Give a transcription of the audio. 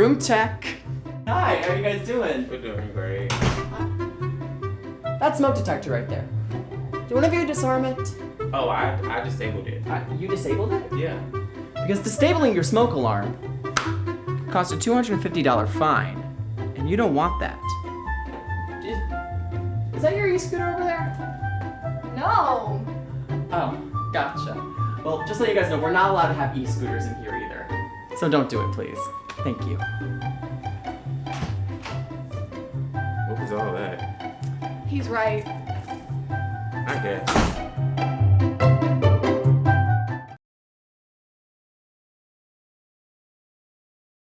room tech. Hi, how are you guys doing? We're doing great. That smoke detector right there. Do one of you disarm it? Oh, I disabled it. You disabled it? Yeah. Because disabling your smoke alarm costs a $250 fine, and you don't want that. Is that your e-scooter over there? No. Oh, gotcha. Well, just so you guys know, we're not allowed to have e-scooters in here either. So don't do it, please. Thank you. What was all that? He's right. I guess.